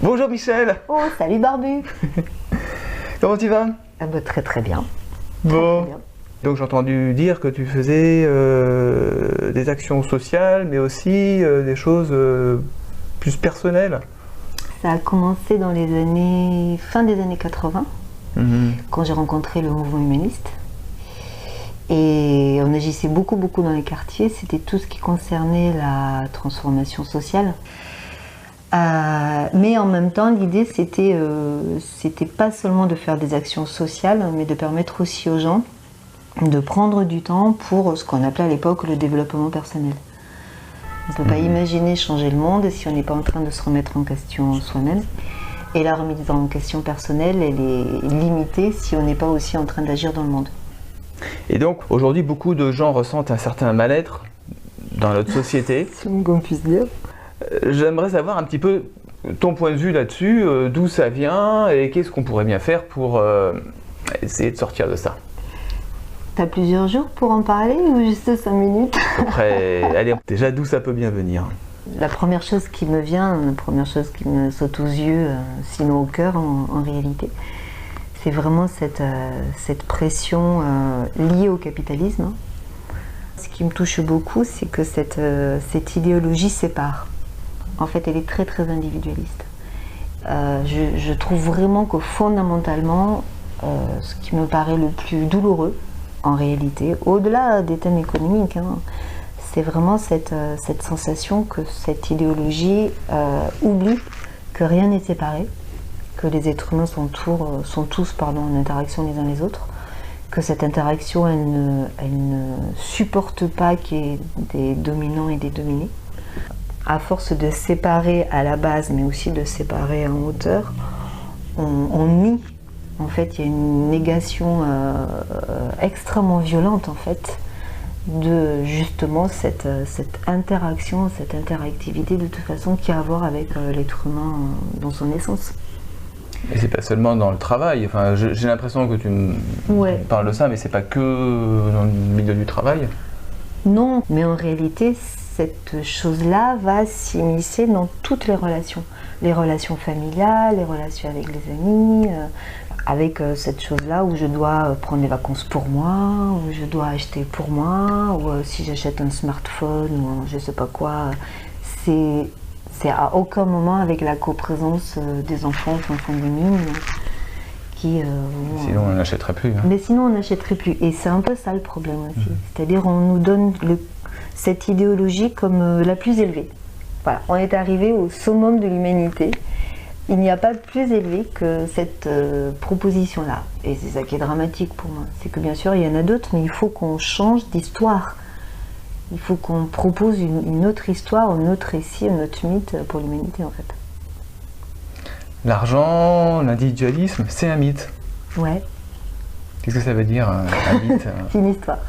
Bonjour Michel. Oh, salut Barbu. Comment tu vas? Ah bah, très très bien. Bon. Très bien. Donc j'ai entendu dire que tu faisais des actions sociales, mais aussi des choses plus personnelles. Ça a commencé dans fin des années 80, quand j'ai rencontré le mouvement humaniste. Et on agissait beaucoup dans les quartiers, c'était tout ce qui concernait la transformation sociale. Mais en même temps, l'idée c'était pas seulement de faire des actions sociales, mais de permettre aussi aux gens de prendre du temps pour ce qu'on appelait à l'époque le développement personnel. On ne peut pas imaginer changer le monde si on n'est pas en train de se remettre en question soi-même. Et la remise en question personnelle, elle est limitée si on n'est pas aussi en train d'agir dans le monde. Et donc aujourd'hui, beaucoup de gens ressentent un certain mal-être dans notre société. C'est le qu'on puisse dire. J'aimerais savoir un petit peu ton point de vue là-dessus, d'où ça vient et qu'est-ce qu'on pourrait bien faire pour essayer de sortir de ça. T'as plusieurs jours pour en parler ou juste 5 minutes? Après, allez, déjà d'où ça peut bien venir? La première chose qui me vient, la première chose qui me saute aux yeux, sinon au cœur en réalité, c'est vraiment cette pression liée au capitalisme. Ce qui me touche beaucoup, c'est que cette idéologie sépare. En fait, elle est très très individualiste. Je trouve vraiment que fondamentalement, ce qui me paraît le plus douloureux, en réalité, au-delà des thèmes économiques, c'est vraiment cette sensation que cette idéologie oublie que rien n'est séparé, que les êtres humains sont tous en interaction les uns les autres, que cette interaction, elle ne supporte pas qu'il y ait des dominants et des dominés. À force de séparer à la base, mais aussi de séparer en hauteur, on nie. En fait, il y a une négation extrêmement violente, en fait, de justement cette interaction, cette interactivité de toute façon qui a à voir avec l'être humain dans son essence. Et c'est pas seulement dans le travail, enfin, j'ai l'impression que tu parles de ça, mais c'est pas que dans le milieu du travail. Non, mais en réalité, cette chose-là va s'immiscer dans toutes les relations familiales, les relations avec les amis, avec cette chose-là où je dois prendre des vacances pour moi, où je dois acheter pour moi, ou si j'achète un smartphone ou je sais pas quoi, c'est à aucun moment avec la coprésence des enfants de mine qui... sinon on n'achèterait plus. Mais sinon on n'achèterait plus. Et c'est un peu ça le problème aussi. C'est-à-dire on nous donne cette idéologie comme la plus élevée. Voilà, on est arrivé au summum de l'humanité. Il n'y a pas de plus élevé que cette proposition-là. Et c'est ça qui est dramatique pour moi. C'est que bien sûr il y en a d'autres, mais il faut qu'on change d'histoire. Il faut qu'on propose une autre histoire, un autre récit, un autre mythe pour l'humanité en fait. L'argent, l'individualisme, c'est un mythe. Ouais. Qu'est-ce que ça veut dire un mythe? C'est une histoire.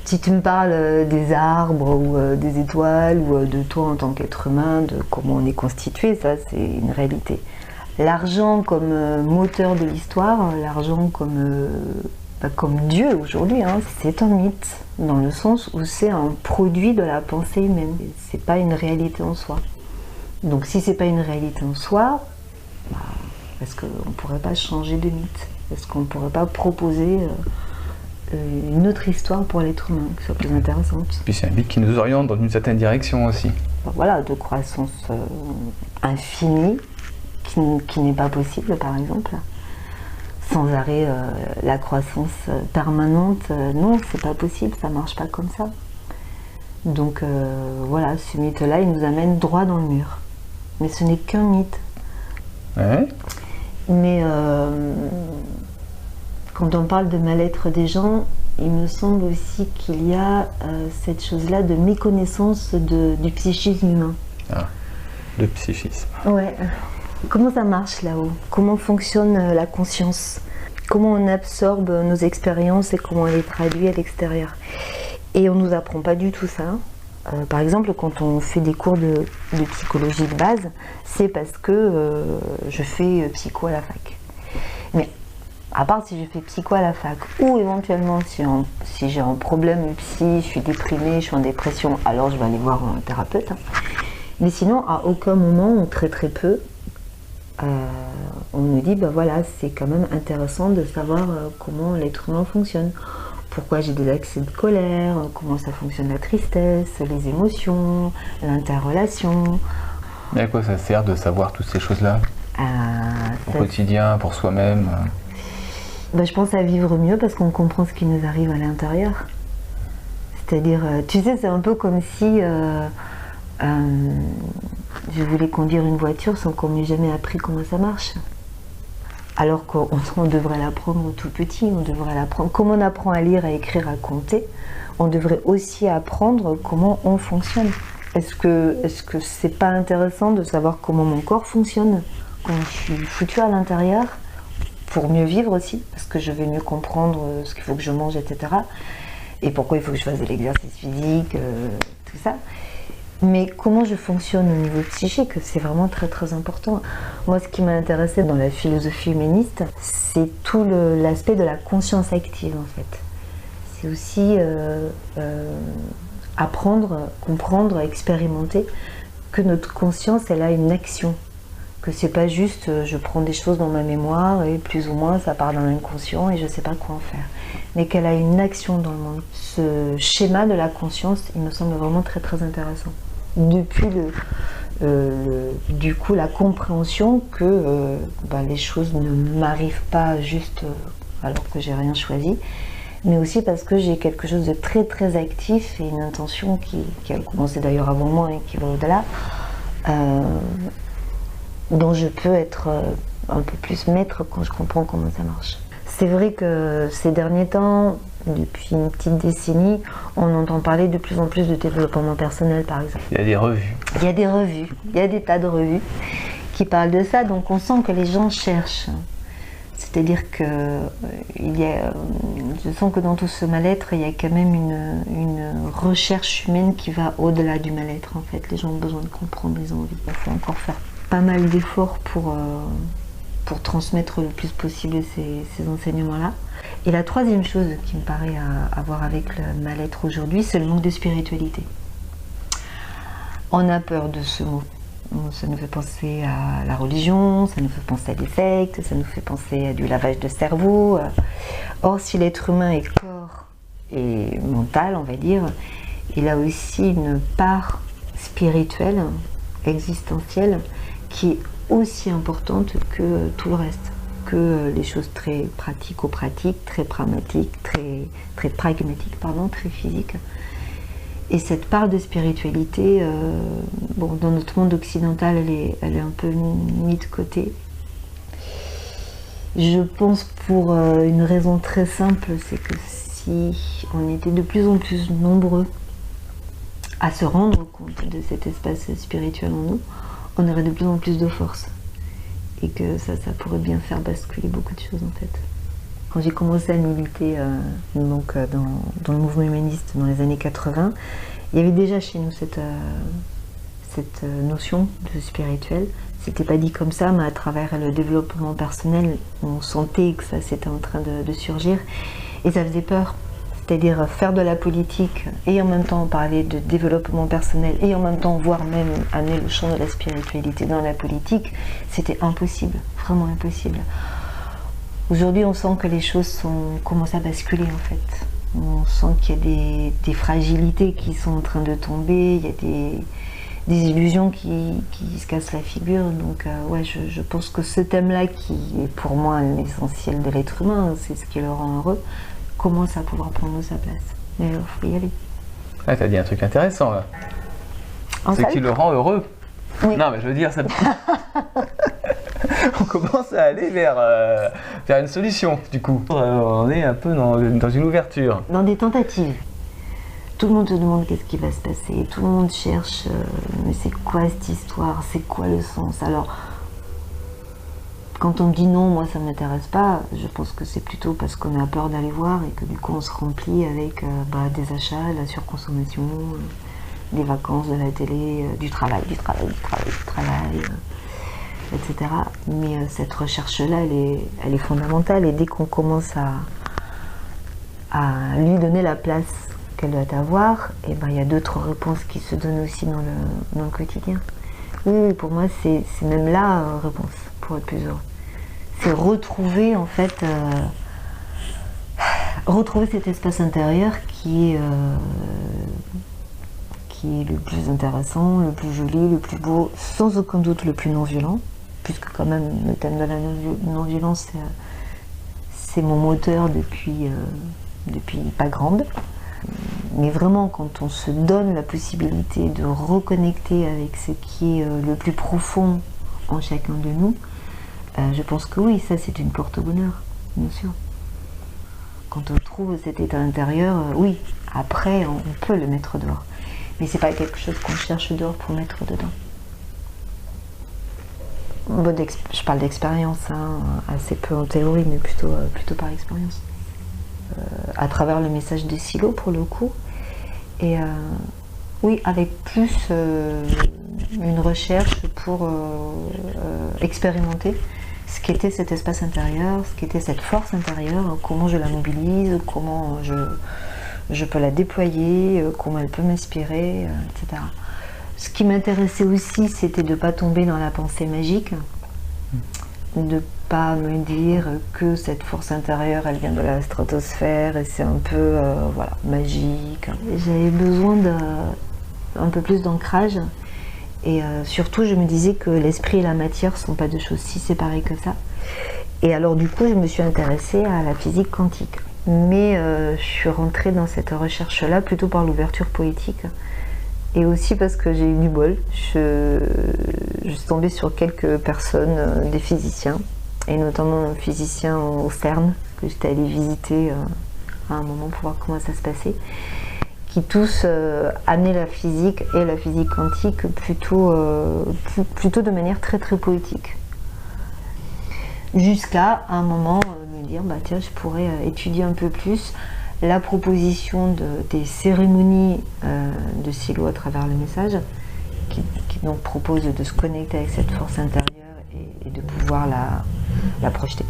Si tu me parles des arbres ou des étoiles ou de toi en tant qu'être humain, de comment on est constitué, ça c'est une réalité. L'argent comme moteur de l'histoire, l'argent comme Dieu aujourd'hui, c'est un mythe, dans le sens où c'est un produit de la pensée humaine. C'est pas une réalité en soi. Donc si c'est pas une réalité en soi, est-ce qu'on ne pourrait pas changer de mythe? Est-ce qu'on ne pourrait pas proposer une autre histoire pour l'être humain, qui soit plus intéressante? Puis c'est un mythe qui nous oriente dans une certaine direction aussi. Voilà, de croissance infinie, qui n'est pas possible par exemple. Sans arrêt, la croissance permanente, non, c'est pas possible, ça marche pas comme ça. Donc voilà, ce mythe-là, il nous amène droit dans le mur. Mais ce n'est qu'un mythe. Ouais. Mais quand on parle de mal-être des gens, il me semble aussi qu'il y a cette chose-là de méconnaissance du psychisme humain. Ah, le psychisme. Ouais. Comment ça marche là-haut? Comment fonctionne la conscience? Comment on absorbe nos expériences et comment on les traduit à l'extérieur? Et on ne nous apprend pas du tout ça. Par exemple, quand on fait des cours de psychologie de base, c'est parce que je fais psycho à la fac. Mais à part si je fais psycho à la fac, ou éventuellement si j'ai un problème psy, je suis déprimée, je suis en dépression, alors je vais aller voir un thérapeute. Mais sinon, à aucun moment, ou très très peu, on nous dit, ben voilà, c'est quand même intéressant de savoir comment l'être humain fonctionne. Pourquoi j'ai des accès de colère, comment ça fonctionne la tristesse, les émotions, l'interrelation. Mais à quoi ça sert de savoir toutes ces choses-là au quotidien, pour soi-même? Ben, je pense à vivre mieux parce qu'on comprend ce qui nous arrive à l'intérieur. C'est-à-dire, tu sais, c'est un peu comme si je voulais conduire une voiture sans qu'on m'ait jamais appris comment ça marche. Alors qu'on devrait l'apprendre tout petit, on devrait l'apprendre. Comme on apprend à lire, à écrire, à compter, on devrait aussi apprendre comment on fonctionne. Est-ce que c'est pas intéressant de savoir comment mon corps fonctionne, comment je suis foutue à l'intérieur, pour mieux vivre aussi, parce que je vais mieux comprendre ce qu'il faut que je mange, etc. Et pourquoi il faut que je fasse de l'exercice physique, tout ça. Mais comment je fonctionne au niveau psychique, c'est vraiment très très important. Moi, ce qui m'a intéressé dans la philosophie humaniste, c'est tout l'aspect de la conscience active, en fait. C'est aussi apprendre, comprendre, expérimenter que notre conscience, elle a une action. Que c'est pas juste je prends des choses dans ma mémoire et plus ou moins ça part dans l'inconscient et je sais pas quoi en faire. Mais qu'elle a une action dans le monde. Ce schéma de la conscience, il me semble vraiment très très intéressant. Depuis du coup la compréhension que les choses ne m'arrivent pas juste alors que j'ai rien choisi, mais aussi parce que j'ai quelque chose de très très actif et une intention qui a commencé d'ailleurs avant moi et qui va au-delà, dont je peux être un peu plus maître quand je comprends comment ça marche. C'est vrai que ces derniers temps, depuis une petite décennie, on entend parler de plus en plus de développement personnel, par exemple. Il y a des revues. Il y a des revues, il y a des tas de revues qui parlent de ça, donc on sent que les gens cherchent. C'est-à-dire que je sens que dans tout ce mal-être, il y a quand même une recherche humaine qui va au-delà du mal-être, en fait. Les gens ont besoin de comprendre, ils ont envie. Il faut encore faire pas mal d'efforts pour transmettre le plus possible ces enseignements-là. Et la troisième chose qui me paraît avoir avec le mal-être aujourd'hui, c'est le manque de spiritualité. On a peur de ce mot. Ça nous fait penser à la religion, ça nous fait penser à des sectes, ça nous fait penser à du lavage de cerveau. Or, si l'être humain est corps et mental, on va dire, il a aussi une part spirituelle, existentielle, qui est aussi importante que tout le reste, que les choses très pratico-pratiques, très pragmatiques, très pragmatiques, très physiques. Et cette part de spiritualité, dans notre monde occidental, elle est un peu mise de côté. Je pense pour une raison très simple, c'est que si on était de plus en plus nombreux à se rendre compte de cet espace spirituel en nous, on aurait de plus en plus de force. Et que ça pourrait bien faire basculer beaucoup de choses en fait. Quand j'ai commencé à militer dans le mouvement humaniste dans les années 80, il y avait déjà chez nous cette notion de spirituel. C'était pas dit comme ça, mais à travers le développement personnel, on sentait que ça c'était en train de surgir. Et ça faisait peur. C'est-à-dire faire de la politique et en même temps parler de développement personnel et en même temps voire même amener le champ de la spiritualité dans la politique, c'était impossible, vraiment impossible. Aujourd'hui, on sent que les choses commencent à basculer en fait. On sent qu'il y a des fragilités qui sont en train de tomber, il y a des illusions qui se cassent la figure. Donc je pense que ce thème-là, qui est pour moi l'essentiel de l'être humain, c'est ce qui le rend heureux, commence à pouvoir prendre sa place. Mais il faut y aller. Ah, t'as dit un truc intéressant là. Ce qui le rend heureux. Oui. Non, mais je veux dire, ça... on commence à aller vers une solution, du coup. On est un peu dans une ouverture. Dans des tentatives. Tout le monde se demande qu'est-ce qui va se passer. Tout le monde cherche, mais c'est quoi cette histoire? C'est quoi le sens? Alors, quand on me dit non, moi ça ne m'intéresse pas, je pense que c'est plutôt parce qu'on a peur d'aller voir et que du coup on se remplit avec des achats, de la surconsommation, des vacances, de la télé, du travail, etc. Mais cette recherche-là, elle est fondamentale et dès qu'on commence à lui donner la place qu'elle doit avoir, et ben il y a d'autres réponses qui se donnent aussi dans le quotidien. Oui, pour moi c'est même la réponse pour être plus heureux. C'est retrouver en fait, retrouver cet espace intérieur qui est le plus intéressant, le plus joli, le plus beau, sans aucun doute le plus non-violent, puisque quand même le thème de la non-violence c'est mon moteur depuis pas grande. Mais vraiment, quand on se donne la possibilité de reconnecter avec ce qui est le plus profond en chacun de nous, je pense que oui, ça c'est une porte au bonheur, bien sûr. Quand on trouve cet état intérieur, oui, après on peut le mettre dehors. Mais c'est pas quelque chose qu'on cherche dehors pour mettre dedans. Bon, je parle d'expérience, hein, assez peu en théorie, mais plutôt par expérience. À travers le message des silos pour le coup. Et oui, avec plus une recherche pour expérimenter ce qu'était cet espace intérieur, ce qu'était cette force intérieure, comment je la mobilise, comment je peux la déployer, comment elle peut m'inspirer, etc. Ce qui m'intéressait aussi, c'était de ne pas tomber dans la pensée magique, de ne pas me dire que cette force intérieure, elle vient de la stratosphère et c'est un peu voilà, magique. J'avais besoin d'un peu plus d'ancrage et surtout je me disais que l'esprit et la matière ne sont pas deux choses si séparées que ça. Et alors du coup, je me suis intéressée à la physique quantique. Mais je suis rentrée dans cette recherche-là plutôt par l'ouverture poétique. Et aussi parce que j'ai eu du bol. Je suis tombée sur quelques personnes, des physiciens, et notamment un physicien au CERN, que j'étais allée visiter à un moment pour voir comment ça se passait, qui tous amenaient la physique et la physique quantique plutôt de manière très très poétique. Jusqu'à un moment me dire, bah tiens, je pourrais étudier un peu plus la proposition des cérémonies de silo à travers le message, qui donc propose de se connecter avec cette force intérieure et de pouvoir la projeter.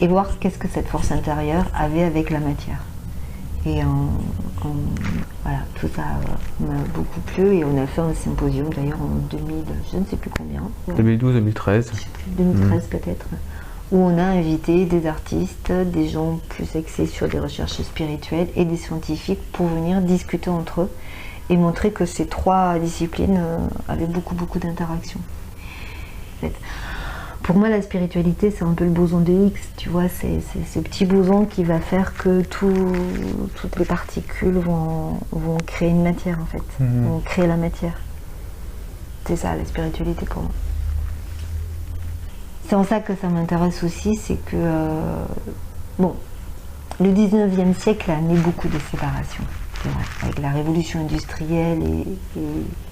Et voir qu'est-ce que cette force intérieure avait avec la matière. Et voilà, tout ça m'a beaucoup plu et on a fait un symposium d'ailleurs en 2000, je ne sais plus combien. 2012, 2013. 2013 peut-être. Où on a invité des artistes, des gens plus axés sur des recherches spirituelles et des scientifiques pour venir discuter entre eux et montrer que ces trois disciplines avaient beaucoup d'interactions. En fait, pour moi, la spiritualité, c'est un peu le boson de Higgs, tu vois, c'est ce petit boson qui va faire que toutes les particules vont créer une matière, en fait, vont créer la matière. C'est ça, la spiritualité pour moi. C'est en ça que ça m'intéresse aussi, c'est que, bon, le 19e siècle a amené beaucoup de séparation, c'est vrai. Avec la révolution industrielle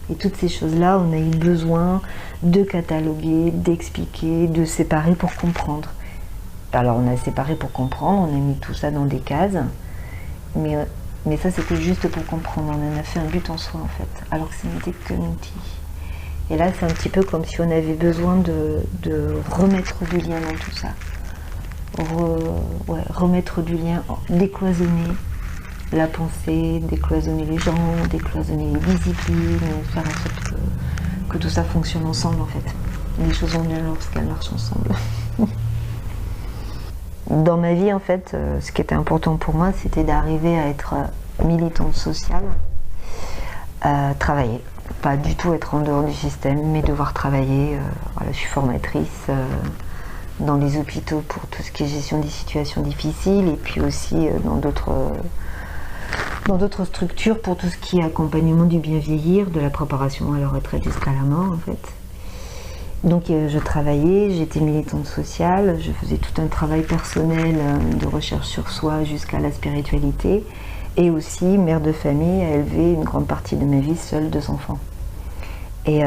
et toutes ces choses-là, on a eu besoin de cataloguer, d'expliquer, de séparer pour comprendre. Alors on a séparé pour comprendre, on a mis tout ça dans des cases, mais ça c'était juste pour comprendre, on en a fait un but en soi en fait, alors que ce n'était qu'un outil. Et là, c'est un petit peu comme si on avait besoin de remettre du lien dans tout ça. Remettre du lien, décloisonner la pensée, décloisonner les gens, décloisonner les disciplines, faire en sorte que tout ça fonctionne ensemble en fait. Les choses vont bien lorsqu'elles marchent ensemble. Dans ma vie, en fait, ce qui était important pour moi, c'était d'arriver à être militante sociale, travailler. Pas du tout être en dehors du système, mais devoir travailler. Voilà, je suis formatrice dans les hôpitaux pour tout ce qui est gestion des situations difficiles et puis aussi dans d'autres structures pour tout ce qui est accompagnement du bien vieillir, de la préparation à la retraite jusqu'à la mort en fait. Donc je travaillais, j'étais militante sociale, je faisais tout un travail personnel de recherche sur soi jusqu'à la spiritualité. Et aussi mère de famille à élever une grande partie de ma vie seule, 2 enfants. Et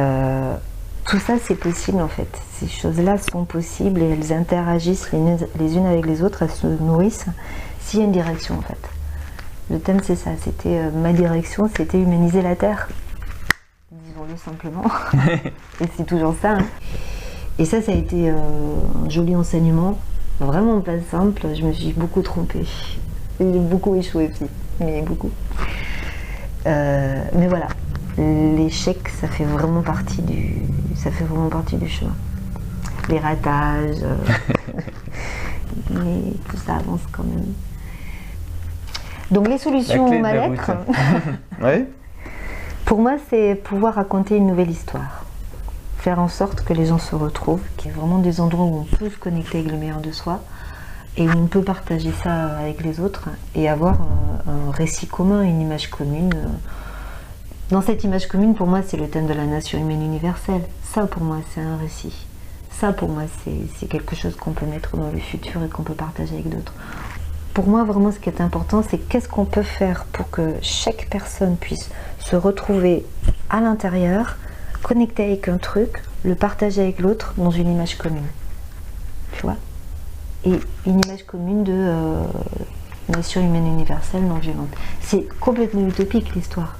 tout ça c'est possible en fait, ces choses-là sont possibles et elles interagissent les unes avec les autres, elles se nourrissent s'il y a une direction en fait. Le thème c'est ça, c'était ma direction, c'était humaniser la Terre, disons-le simplement, et c'est toujours ça. Hein. Et ça a été un joli enseignement, vraiment pas simple, je me suis beaucoup trompée, j'ai beaucoup échoué aussi. mais beaucoup. Mais voilà, l'échec, ça fait vraiment partie du chemin. Les ratages, mais tout ça avance quand même. Donc les solutions au mal-être, Oui. pour moi, c'est pouvoir raconter une nouvelle histoire. Faire en sorte que les gens se retrouvent, qu'il y ait vraiment des endroits où on peut se connecter avec le meilleur de soi et où on peut partager ça avec les autres et avoir un récit commun, une image commune. Dans cette image commune, pour moi, c'est le thème de la nation humaine universelle. Ça, pour moi, c'est un récit. Ça, pour moi, c'est quelque chose qu'on peut mettre dans le futur et qu'on peut partager avec d'autres. Pour moi, vraiment, ce qui est important, c'est qu'est-ce qu'on peut faire pour que chaque personne puisse se retrouver à l'intérieur, connecter avec un truc, le partager avec l'autre dans une image commune. Tu vois? Et une image commune de nation humaine universelle non violente. C'est complètement utopique l'histoire.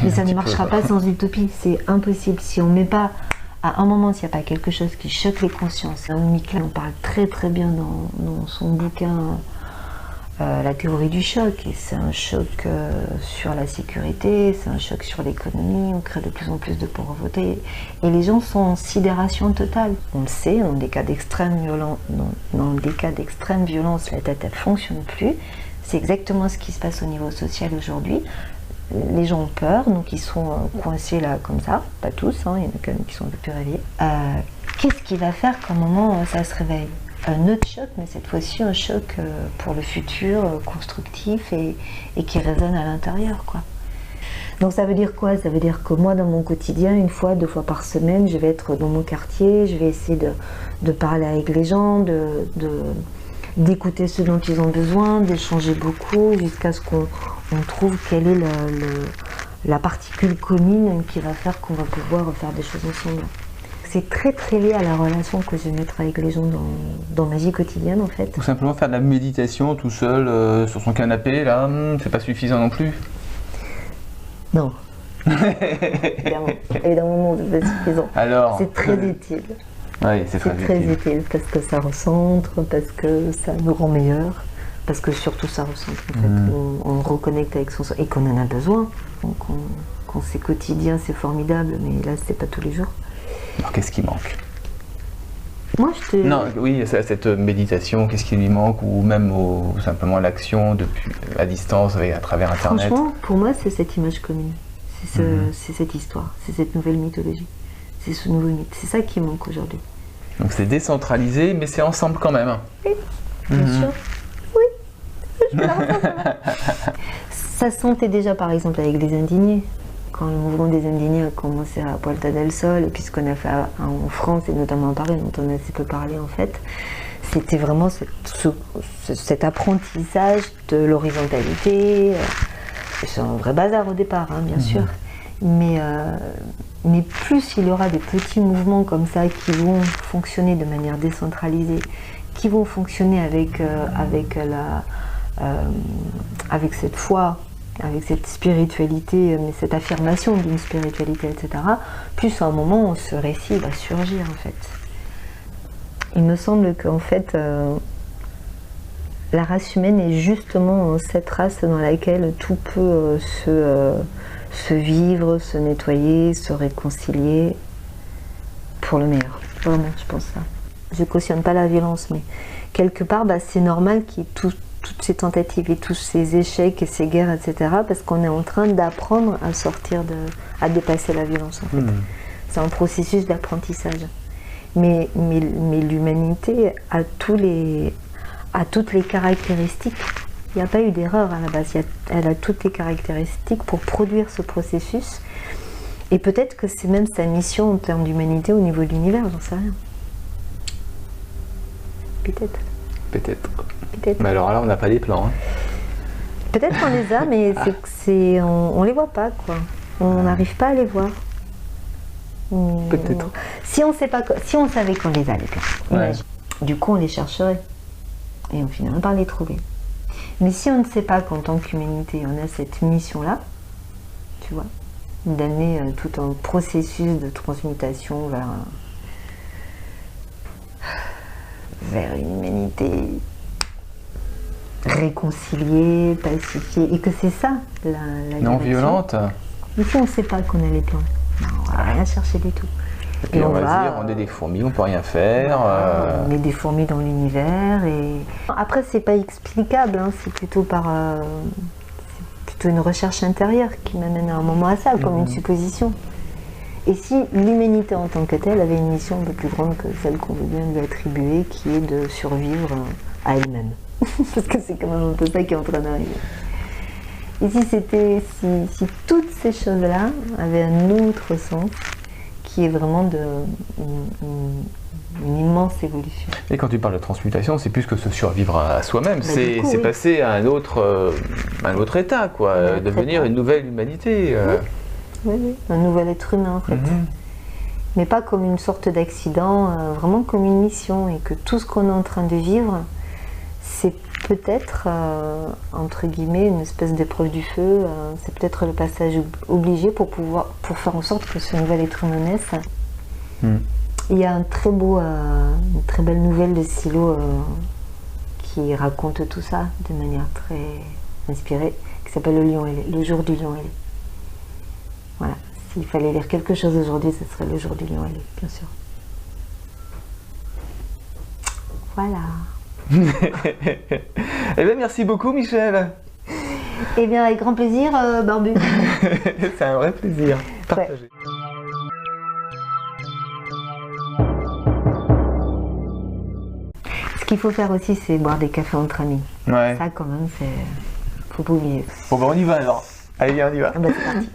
Mais ça ne marchera pas sans utopie. C'est impossible. Si on ne met pas, à un moment, s'il n'y a pas quelque chose qui choque les consciences. Mikl en parle très très bien dans son bouquin La théorie du choc. Et c'est un choc sur la sécurité, c'est un choc sur l'économie, on crée de plus en plus de pauvreté. Et les gens sont en sidération totale. On le sait, dans des cas d'extrême violence, la tête ne fonctionne plus. C'est exactement ce qui se passe au niveau social aujourd'hui. Les gens ont peur, donc ils sont coincés là comme ça, pas tous, hein, il y en a quand même qui sont un peu plus réveillés. Qu'est-ce qu'il va faire qu'à un moment ça se réveille? Un autre choc, mais cette fois-ci un choc pour le futur, constructif et qui résonne à l'intérieur, quoi. Donc ça veut dire quoi? Ça veut dire que moi dans mon quotidien, 1 fois, 2 fois par semaine, je vais être dans mon quartier, je vais essayer de parler avec les gens, d'écouter ce dont ils ont besoin, d'échanger beaucoup jusqu'à ce qu'on trouve quelle est la particule commune qui va faire qu'on va pouvoir faire des choses ensemble. C'est très très lié à la relation que je vais mettre avec les gens dans ma vie quotidienne en fait. Ou simplement faire de la méditation tout seul sur son canapé, là, c'est pas suffisant non plus. Non. Évidemment, c'est pas suffisant. Alors, c'est très utile. Oui, c'est très utile parce que ça recentre, parce que ça nous rend meilleurs, parce que surtout ça recentre en fait. On reconnecte avec son soi et qu'on en a besoin. Donc quand c'est quotidien, c'est formidable, mais là c'est pas tous les jours. Alors qu'est-ce qui manque? Moi je te... Non, oui, cette méditation, qu'est-ce qui lui manque? Ou même simplement l'action depuis à distance à travers Internet? Franchement, pour moi c'est cette image commune. C'est cette histoire, c'est cette nouvelle mythologie. C'est ce nouveau mythe. C'est ça qui manque aujourd'hui. Donc c'est décentralisé, mais c'est ensemble quand même. Oui, bien sûr. Oui, je peux la reprendre. Ça se sentait déjà par exemple avec les indignés. Quand le mouvement des indignés a commencé à Puerta del Sol, et puis ce qu'on a fait en France, et notamment à Paris, dont on a assez peu parlé en fait, c'était vraiment cet apprentissage de l'horizontalité. C'est un vrai bazar au départ, hein, bien sûr. Mais plus il y aura des petits mouvements comme ça qui vont fonctionner de manière décentralisée, qui vont fonctionner avec cette foi, avec cette spiritualité, mais cette affirmation d'une spiritualité, etc., plus à un moment ce récit va surgir en fait. Il me semble qu'en fait la race humaine est justement cette race dans laquelle tout peut se vivre, se nettoyer, se réconcilier pour le meilleur. Vraiment, je pense ça. Je cautionne pas la violence, mais quelque part, c'est normal qu'il y ait toutes ces tentatives et tous ces échecs et ces guerres, etc., parce qu'on est en train d'apprendre à sortir à dépasser la violence, en fait. C'est un processus d'apprentissage. Mais l'humanité a toutes les caractéristiques. Il n'y a pas eu d'erreur à la base, elle a toutes les caractéristiques pour produire ce processus. Et peut-être que c'est même sa mission en termes d'humanité au niveau de l'univers, j'en sais rien. Peut-être. Mais alors là, on n'a pas les plans. Hein. Peut-être qu'on les a, mais on les voit pas, quoi. On n'arrive pas à les voir. Peut-être. Si on savait qu'on les a, les plans, imagine. Du coup, on les chercherait. Et on finirait par les trouver. Mais si on ne sait pas qu'en tant qu'humanité, on a cette mission-là, tu vois, d'amener tout un processus de transmutation vers une humanité réconcilier, pacifier, et que c'est ça la Non direction. violente. Ici, on ne sait pas qu'on a les plans. Non, on va rien chercher du tout. Et puis on va dire, on est des fourmis, on peut rien faire. On met des fourmis dans l'univers. Et... Après, c'est pas explicable, hein, c'est plutôt c'est plutôt une recherche intérieure qui m'amène à un moment à ça, comme une supposition. Et si l'humanité en tant que telle avait une mission un peu plus grande que celle qu'on veut bien lui attribuer, qui est de survivre à elle-même. Parce que c'est quand même un peu ça qui est en train d'arriver. Et si toutes ces choses-là avaient un autre sens, qui est vraiment une immense évolution. Et quand tu parles de transmutation, c'est plus que se survivre à soi-même, Bah, c'est du coup, oui. passer à un autre état, quoi, Un autre devenir état. une nouvelle humanité. Oui, oui, un nouvel être humain en fait. Mais pas comme une sorte d'accident, vraiment comme une mission. Et que tout ce qu'on est en train de vivre, c'est peut-être, entre guillemets, une espèce d'épreuve du feu. C'est peut-être le passage obligé pour faire en sorte que ce nouvel être humain naisse. Il y a une très belle nouvelle de Silo qui raconte tout ça de manière très inspirée, qui s'appelle Le jour du lion ailé. Voilà. S'il fallait lire quelque chose aujourd'hui, ce serait Le jour du lion ailé, bien sûr. Voilà. Eh bien, merci beaucoup, Michel. Eh bien, avec grand plaisir, Barbu. C'est un vrai plaisir. Partagé. Ouais. Ce qu'il faut faire aussi, c'est boire des cafés entre amis. Ouais. Ça, quand même, faut pas oublier. Bon, ben, on y va alors. Allez, viens, on y va. Ah bah, c'est parti.